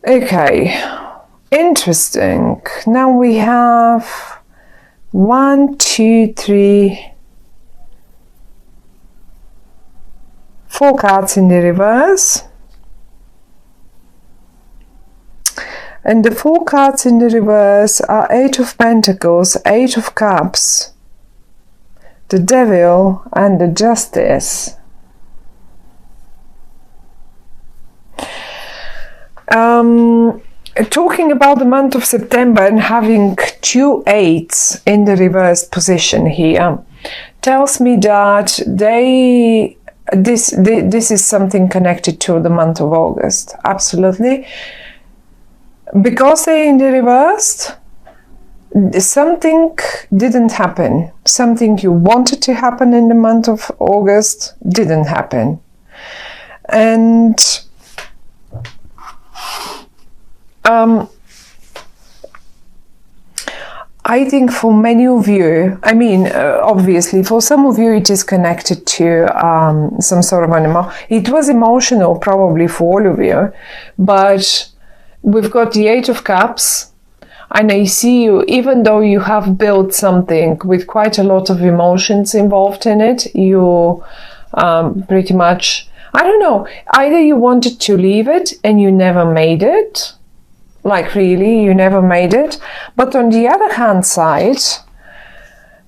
Okay, interesting. Now we have 1, 2, 3, 4 cards in the reverse. And the 4 cards in the reverse are 8 of Pentacles, 8 of Cups, the Devil, and the Justice. Talking about the month of September and having 2 8s in the reversed position here tells me that this is something connected to the month of August. Absolutely. Because they're in the reversed, something didn't happen. Something you wanted to happen in the month of August didn't happen. And I think for many of you, I mean, obviously for some of you it is connected to some sort of it was emotional probably for all of you, but we've got the 8 of Cups, and I see you, even though you have built something with quite a lot of emotions involved in it, you pretty much, I don't know, either you wanted to leave it and you never made it, like really, you never made it. But on the other hand side,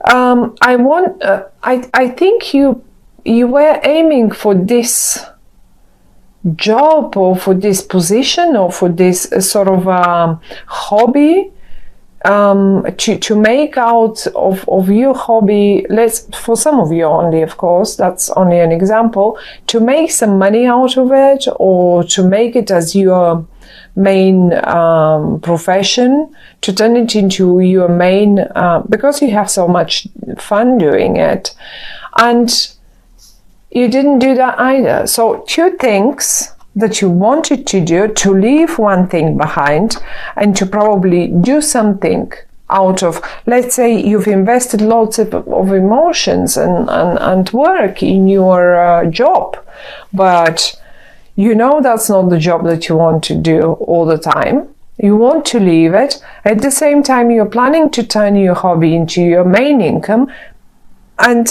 I think you were aiming for this job or for this position or for this sort of hobby, to make out of your hobby, for some of you only, of course, that's only an example, to make some money out of it, or to make it as your main profession, to turn it into your main, because you have so much fun doing it. And you didn't do that either. So 2 things that you wanted to do, to leave one thing behind and to probably do something out of, let's say you've invested lots of emotions and work in your job, but you know that's not the job that you want to do all the time. You want to leave it. At the same time, you're planning to turn your hobby into your main income. And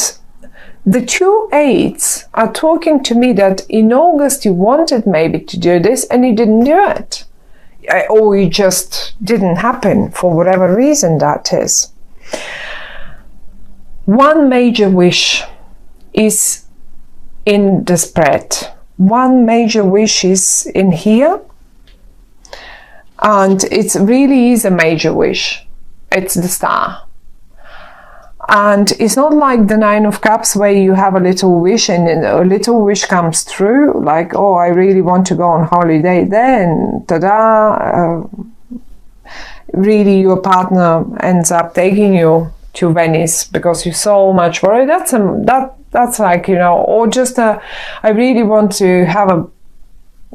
the 2 8s are talking to me that in August you wanted maybe to do this and you didn't do it. Or it just didn't happen for whatever reason that is. One major wish is in the spread. One major wish is in here. And it really is a major wish. It's the Star. And it's not like the 9 of Cups where you have a little wish and a little wish comes through, like, oh, I really want to go on holiday there, and ta-da, really your partner ends up taking you to Venice because you're so much worried. That's like, you know, or just I really want to have a,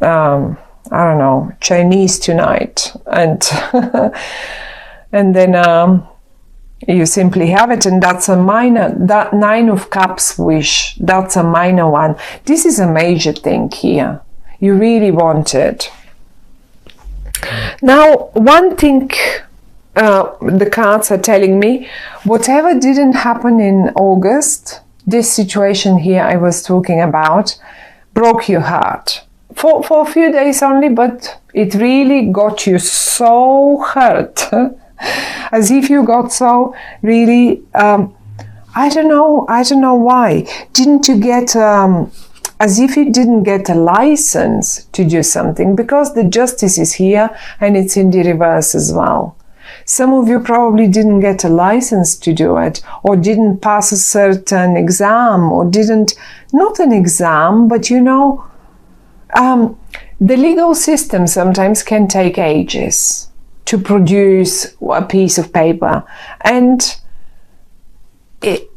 I don't know, Chinese tonight, and and then you simply have it, and that's a minor, that 9 of Cups wish, that's a minor one. This is a major thing here. You really want it. Now, one thing the cards are telling me, whatever didn't happen in August, this situation here I was talking about, broke your heart. For a few days only, but it really got you so hurt. As if you got so really, I don't know why. Didn't you get, as if you didn't get a license to do something, because the Justice is here and it's in the reverse as well. Some of you probably didn't get a license to do it, or didn't pass a certain exam, or didn't, not an exam, but you know, the legal system sometimes can take ages to produce a piece of paper, and it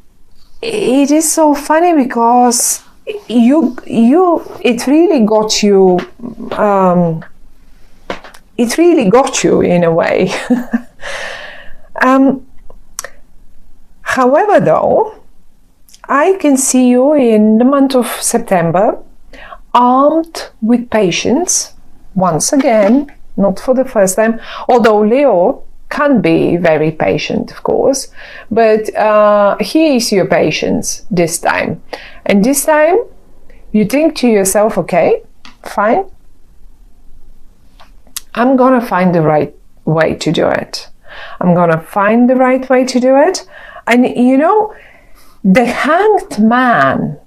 is so funny because it really got you, it really got you in a way. However, though, I can see you in the month of September armed with patience once again, not for the first time, although Leo can be very patient, of course, but he is your patience this time. And this time you think to yourself, okay, fine, I'm gonna find the right way to do it. I'm gonna find the right way to do it. And you know, the Hanged Man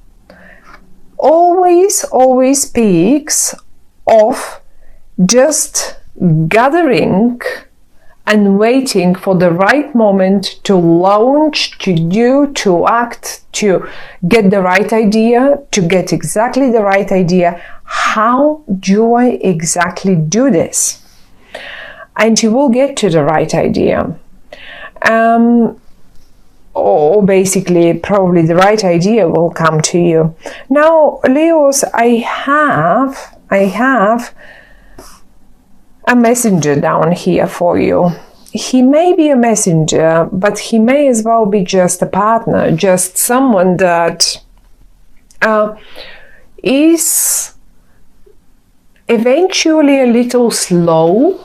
always speaks of just gathering and waiting for the right moment to launch, to do, to act, to get the right idea, to get exactly the right idea. How do I exactly do this? And you will get to the right idea. Or basically, probably the right idea will come to you. Now, Leos, I have a messenger down here for you. He may be a messenger, but he may as well be just a partner, just someone that is eventually a little slow,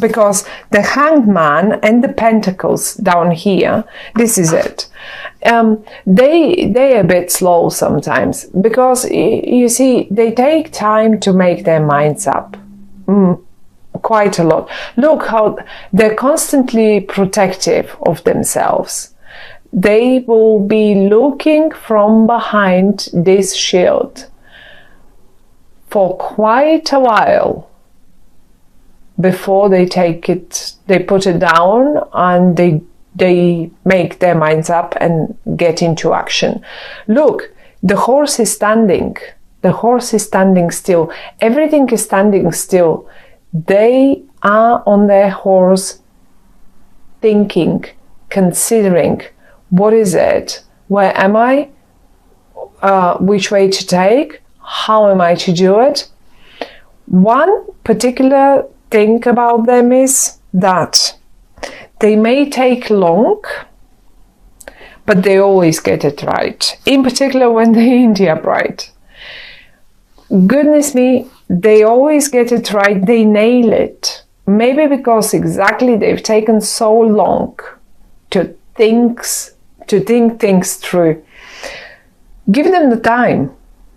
because the Hanged Man and the Pentacles down here, this is it. They're a bit slow sometimes, because you see, they take time to make their minds up. Quite a lot. Look how they're constantly protective of themselves. They will be looking from behind this shield for quite a while before they put it down, and they make their minds up and get into action. Look, the horse is standing. The horse is standing still. Everything is standing still. They are on their horse, thinking, considering, what is it? Where am I? Which way to take? How am I to do it? One particular thing about them is that they may take long, but they always get it right. In particular, when they're in the upright. Goodness me, they always get it right. They nail it. Maybe because exactly they've taken so long to think things through. Give them the time.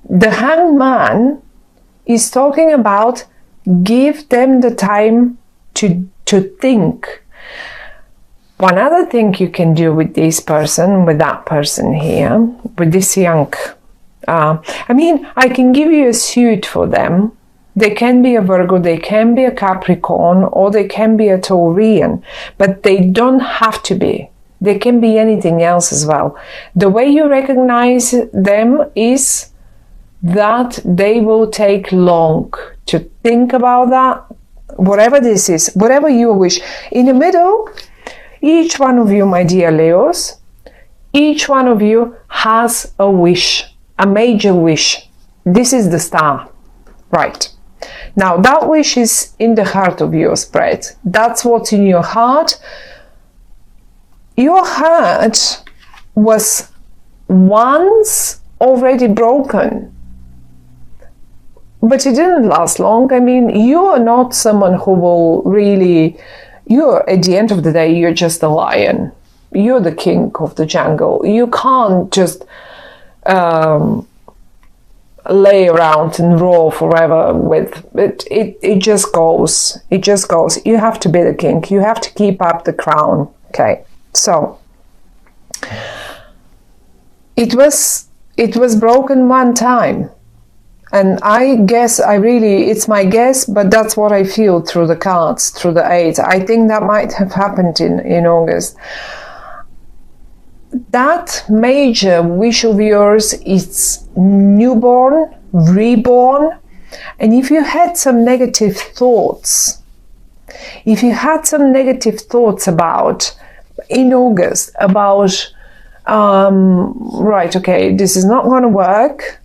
The Hanged Man is talking about give them the time to think. One other thing you can do with this person, with that person here, with this young, I can give you a suit for them. They can be a Virgo, they can be a Capricorn, or they can be a Taurian, but they don't have to be. They can be anything else as well. The way you recognize them is that they will take long to think about that, whatever this is, whatever you wish. In the middle, each one of you, my dear Leos, each one of you has a wish, a major wish. This is the star, right? Now that wish is in the heart of your spread. That's what's in your heart. Your heart was once already broken, but it didn't last long. You are not someone who will really, at the end of the day, you're just a lion. You're the king of the jungle. You can't just lay around and roar forever with it. It just goes. It just goes. You have to be the king. You have to keep up the crown. Okay. So it was broken one time. And I guess it's my guess, but that's what I feel through the cards, through the eight. I think that might have happened in August. That major wish of yours is newborn, reborn. And if you had some negative thoughts, about, in August, about, right, okay, this is not going to work.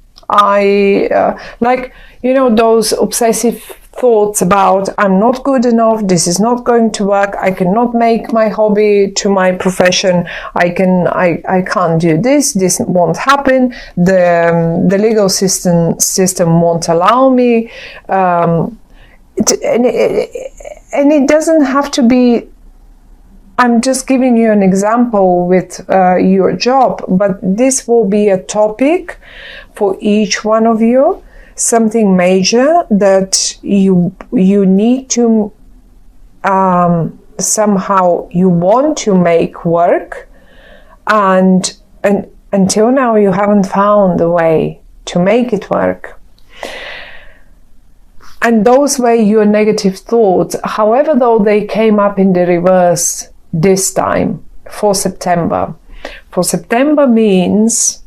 Those obsessive thoughts about I'm not good enough, this is not going to work, I cannot make my hobby to my profession, I can't do this won't happen, the legal system won't allow me, And it doesn't have to be. I'm just giving you an example with your job, but this will be a topic for each one of you, something major that you need to somehow you want to make work, and until now you haven't found a way to make it work. And those were your negative thoughts. However, though they came up in the reverse this time for September. For September means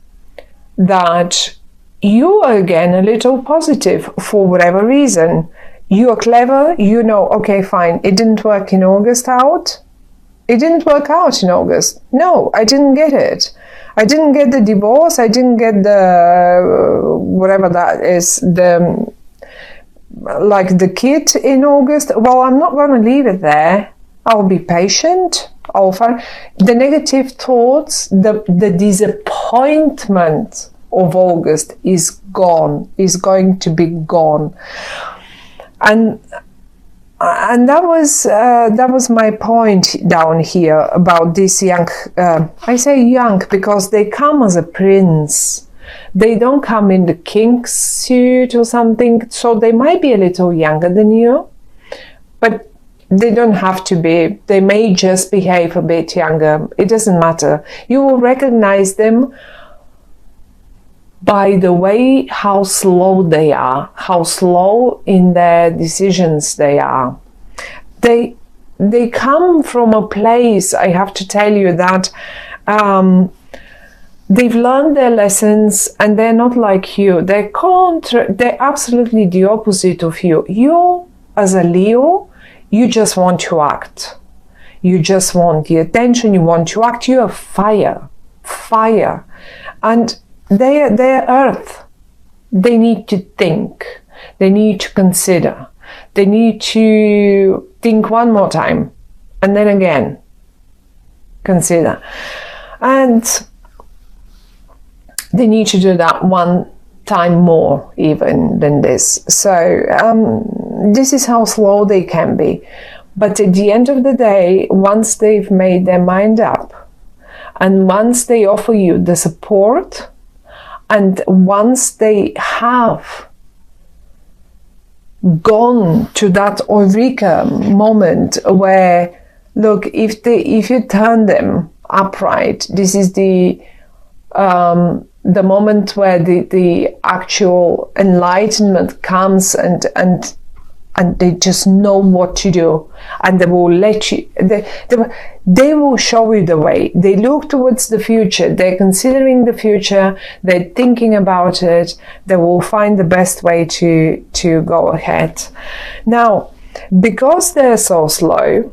that you are again a little positive for whatever reason. You are clever, you know, okay, fine, it didn't work in August out. It didn't work out in August. No, I didn't get it. I didn't get the divorce. I didn't get the, whatever that is, like the kid in August. Well, I'm not going to leave it there. I'll be patient. I'll find the negative thoughts, the disappointment of August is gone, is going to be gone. And that was my point down here about this young, I say young because they come as a prince. They don't come in the king's suit or something, so they might be a little younger than you, but they don't have to be. They may just behave a bit younger. It doesn't matter. You will recognize them by the way how slow they are, how slow in their decisions they are. They come from a place, I have to tell you, that they've learned their lessons and they're not like you. They're absolutely the opposite of you. You, as a Leo, you just want to act. You just want the attention. You want to act. You are fire. And they're earth. They need to think. They need to consider. They need to think one more time. And then again, consider. And they need to do that one time more even than this. So this is how slow they can be. But at the end of the day, once they've made their mind up, and once they offer you the support, and once they have gone to that eureka moment where, look, if you turn them upright, this is the moment where the actual enlightenment comes, and they just know what to do, and they will let you, they will show you the way. They look towards the future. They're considering the future. They're thinking about it. They will find the best way to go ahead. Now, because they're so slow,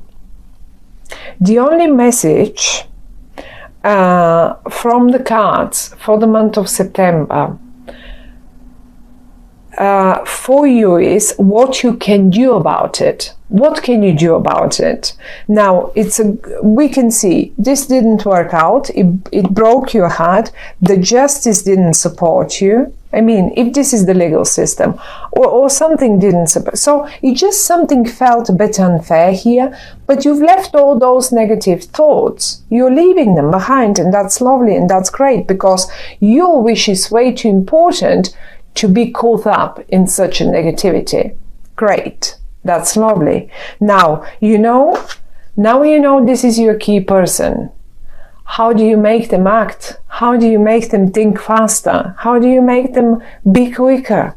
the only message from the cards for the month of September for you is what you can do about it. What can you do about it? Now, we can see this didn't work out. It broke your heart. The justice didn't support you. I mean, if this is the legal system, or something didn't support, so it just something felt a bit unfair here, but you've left all those negative thoughts. You're leaving them behind, and that's lovely and that's great, because your wish is way too important to be caught up in such a negativity. Great. That's lovely. Now you know this is your key person. How do you make them act? How do you make them think faster? How do you make them be quicker?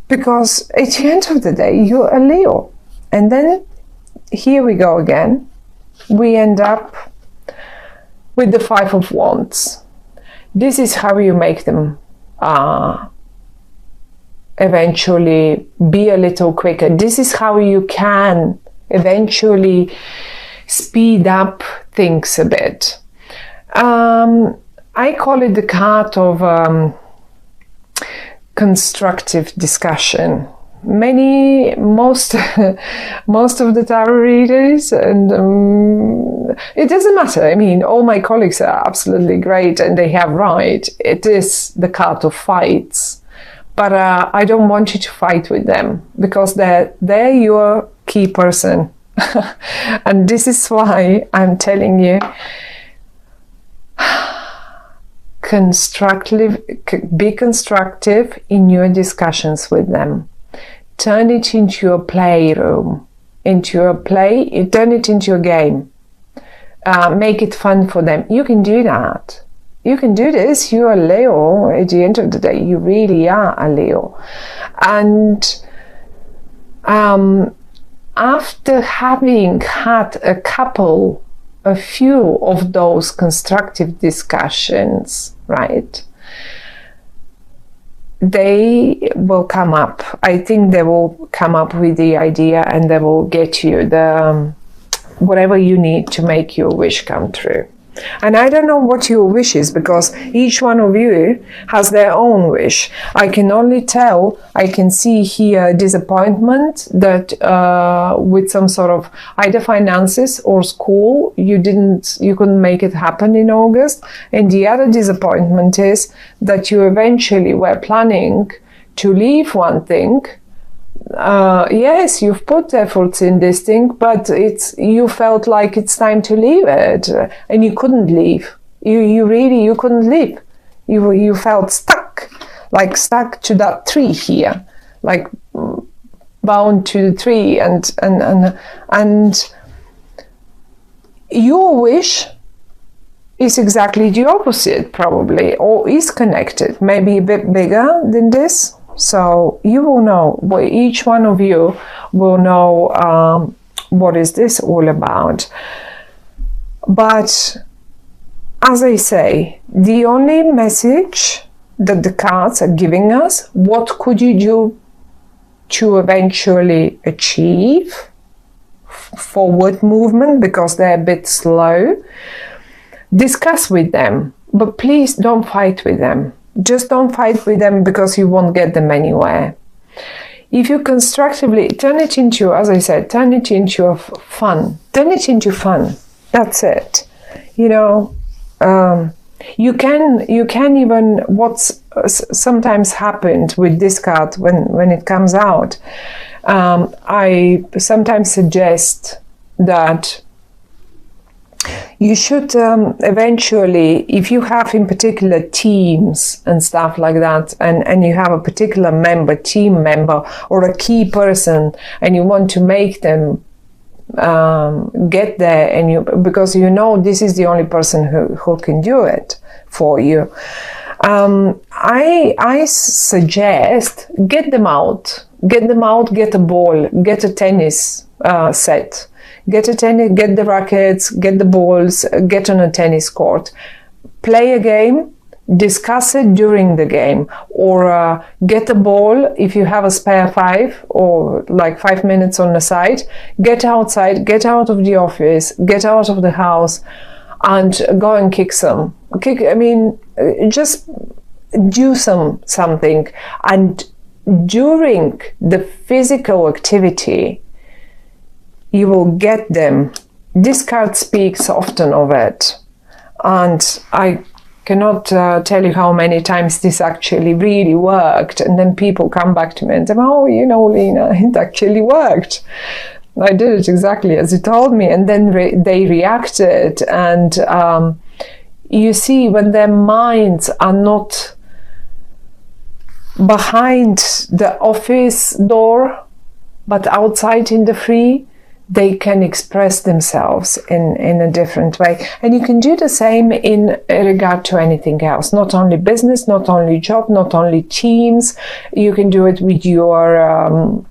Because at the end of the day, you're a Leo. And then here we go again. We end up with the Five of Wands. This is how you make them eventually be a little quicker. This is how you can eventually speed up things a bit. I call it the card of constructive discussion. Most of the tarot readers, and it doesn't matter. I mean, all my colleagues are absolutely great and they have right. It is the card of fights. but I don't want you to fight with them, because they're your key person. And this is why I'm telling you, be constructive in your discussions with them. Turn it into a playroom, turn it into a game. Make it fun for them. You can do that. You can do this. You are Leo. At the end of the day, you really are a Leo. And after having had a few of those constructive discussions, right, they will come up. I think they will come up with the idea, and they will get you the whatever you need to make your wish come true. And I don't know what your wish is, because each one of you has their own wish. I can only tell, I can see here disappointment that with some sort of either finances or school, you couldn't make it happen in August. And the other disappointment is that you eventually were planning to leave one thing. Yes, you've put efforts in this thing, but you felt like it's time to leave it, and you couldn't leave. You couldn't leave. You felt stuck to that tree here, like bound to the tree, and your wish is exactly the opposite, probably, or is connected, maybe a bit bigger than this. So you will know, each one of you will know what is this all about. But as I say, the only message that the cards are giving us, what could you do to eventually achieve forward movement, because they're a bit slow. Discuss with them, but please don't fight with them. Just don't fight with them, because you won't get them anywhere. If you constructively turn it into, as I said, turn it into fun. Turn it into fun. That's it. You know, you can even, what's sometimes happened with this card when it comes out, I sometimes suggest that you should eventually, if you have in particular teams and stuff like that, and you have a particular team member or a key person, and you want to make them get there, and because you know this is the only person who can do it for you, I suggest get them out, get a ball, get a tennis set. Get the rackets, get the balls, get on a tennis court. Play a game, discuss it during the game, or get a ball if you have a spare 5 or like 5 minutes on the side. Get outside, get out of the office, get out of the house, and go and kick. Just do something. And during the physical activity, you will get them. This card speaks often of it. And I cannot tell you how many times this actually really worked. And then people come back to me and say, oh, you know, Lena, it actually worked. I did it exactly as you told me. And then they reacted. And you see, when their minds are not behind the office door, but outside in the free, they can express themselves in a different way. And you can do the same in regard to anything else, not only business, not only job, not only teams. You can do it with your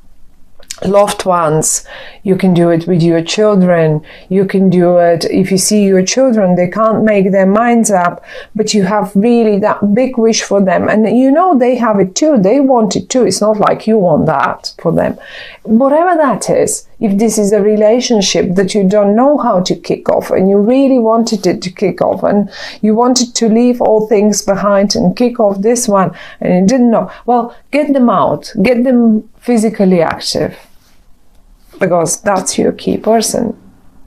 loved ones. You can do it with your children. You can do it if you see your children, they can't make their minds up, but you have really that big wish for them. And you know they have it too. They want it too. It's not like you want that for them. Whatever that is, if this is a relationship that you don't know how to kick off and you really wanted it to kick off and you wanted to leave all things behind and kick off this one and you didn't know, well, get them out. Get them physically active. Because that's your key person,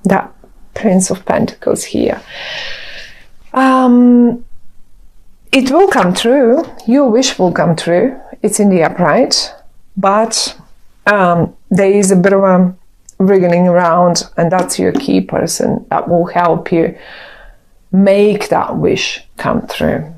that Prince of Pentacles here. It will come true. Your wish will come true. it's in the upright, but there is a bit of a wriggling around, and that's your key person that will help you make that wish come true.